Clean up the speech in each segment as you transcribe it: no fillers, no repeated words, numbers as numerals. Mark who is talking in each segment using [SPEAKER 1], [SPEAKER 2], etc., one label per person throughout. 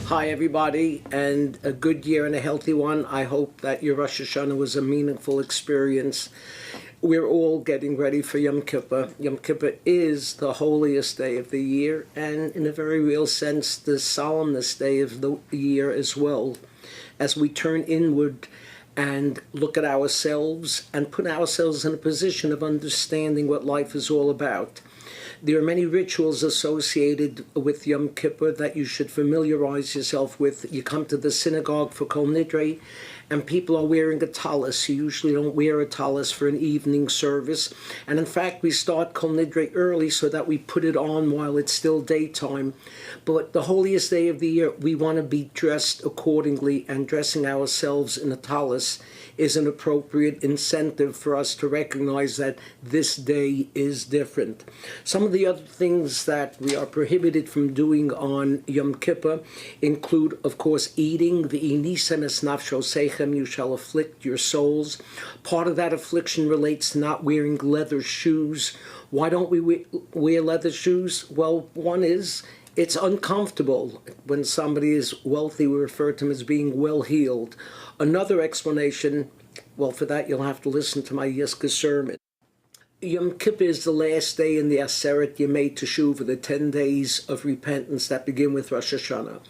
[SPEAKER 1] Hi everybody, and a good year and a healthy one. I hope that your Rosh Hashanah was a meaningful experience. We're all getting ready for Yom Kippur. Yom Kippur is the holiest day of the year, and in a very real sense, the solemnest day of the year as well. As we turn inward and look at ourselves and put ourselves in a position of understanding what life is all about. There are many rituals associated with Yom Kippur that you should familiarize yourself with. You come to the synagogue for Kol Nidre, and people are wearing a tallis. You usually don't wear a tallis for an evening service. And in fact, we start Kol Nidre early so that we put it on while it's still daytime. But the holiest day of the year, we want to be dressed accordingly, and dressing ourselves in a tallis is an appropriate incentive for us to recognize that this day is different. Some of the other things that we are prohibited from doing on Yom Kippur include, of course, eating. V'inisen es nafshosechem, you shall afflict your souls. Part of that affliction relates to not wearing leather shoes. Why don't we wear leather shoes? Well, one is, it's uncomfortable. When somebody is wealthy, we refer to him as being well-heeled. Another explanation, well, for that you'll have to listen to my Yizkor sermon. Yom Kippur is the last day in the Aseret Yemei Teshuvah, the 10 days of repentance that begin with Rosh Hashanah.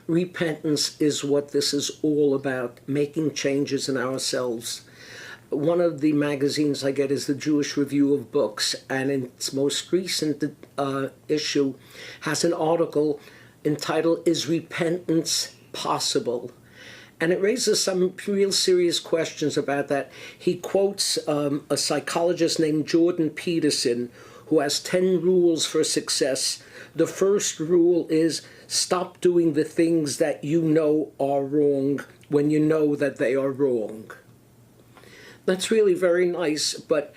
[SPEAKER 1] Repentance is what this is all about, making changes in ourselves. One of the magazines I get is the Jewish Review of Books, and in its most recent issue has an article entitled, "Is Repentance Possible?" And it raises some real serious questions about that. He quotes a psychologist named Jordan Peterson, who has 10 rules for success. The first rule is stop doing the things that you know are wrong when you know that they are wrong. That's really very nice, but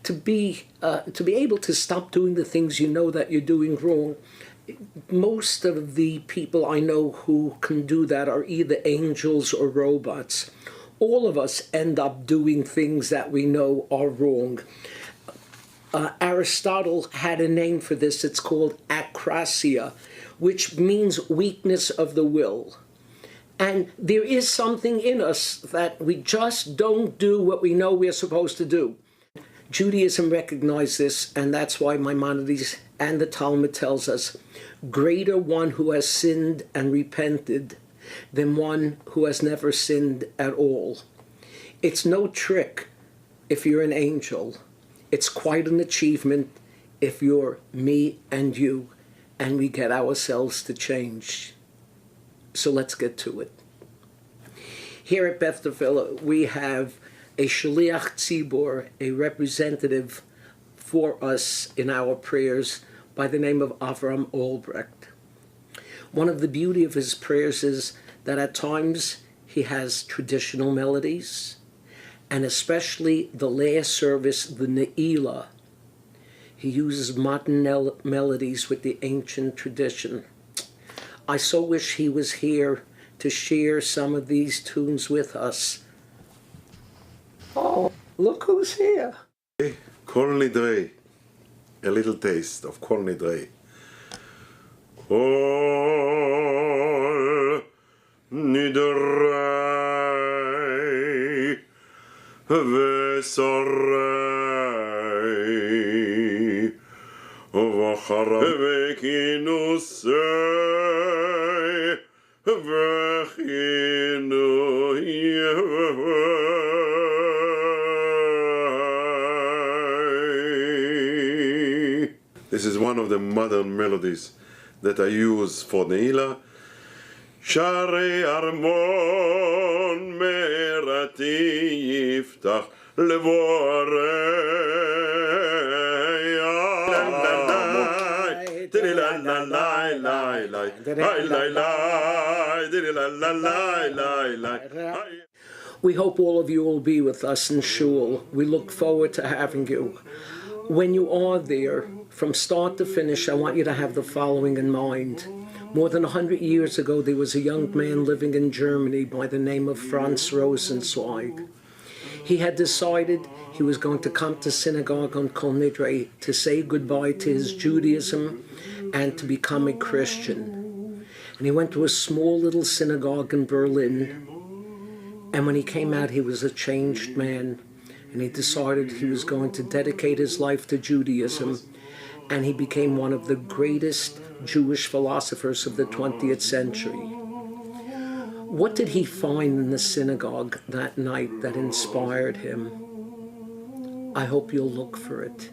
[SPEAKER 1] to be able to stop doing the things you know that you're doing wrong, most of the people I know who can do that are either angels or robots. All of us end up doing things that we know are wrong. Aristotle had a name for this. It's called akrasia, which means weakness of the will. And there is something in us that we just don't do what we know we're supposed to do. Judaism recognized this, and that's why Maimonides and the Talmud tells us, greater one who has sinned and repented than one who has never sinned at all. It's no trick if you're an angel. It's quite an achievement if you're me and you, and we get ourselves to change. So let's get to it. Here at Beth Tfiloh, we have a shaliach tzibur, a representative for us in our prayers by the name of Avram Albrecht. One of the beauty of his prayers is that at times he has traditional melodies, and especially the last service, the Ne'ilah, he uses modern melodies with the ancient tradition. I so wish he was here to share some of these tunes with us. Oh, look who's here.
[SPEAKER 2] Kol Nidre, a little taste of Kol Nidre. Kol Nidre Vesorei V'charav V'kinusei This is one of the modern melodies that I use for Ne'ilah. Sharei Armon Merati Yiftach
[SPEAKER 1] We hope all of you will be with us in Shul. We look forward to having you. When you are there, from start to finish, I want you to have the following in mind. More than 100 years ago, there was a young man living in Germany by the name of Franz Rosenzweig. He had decided he was going to come to synagogue on Kol Nidre to say goodbye to his Judaism and to become a Christian. And he went to a small little synagogue in Berlin. And when he came out, he was a changed man. And he decided he was going to dedicate his life to Judaism. And he became one of the greatest Jewish philosophers of the 20th century. What did he find in the synagogue that night that inspired him? I hope you'll look for it.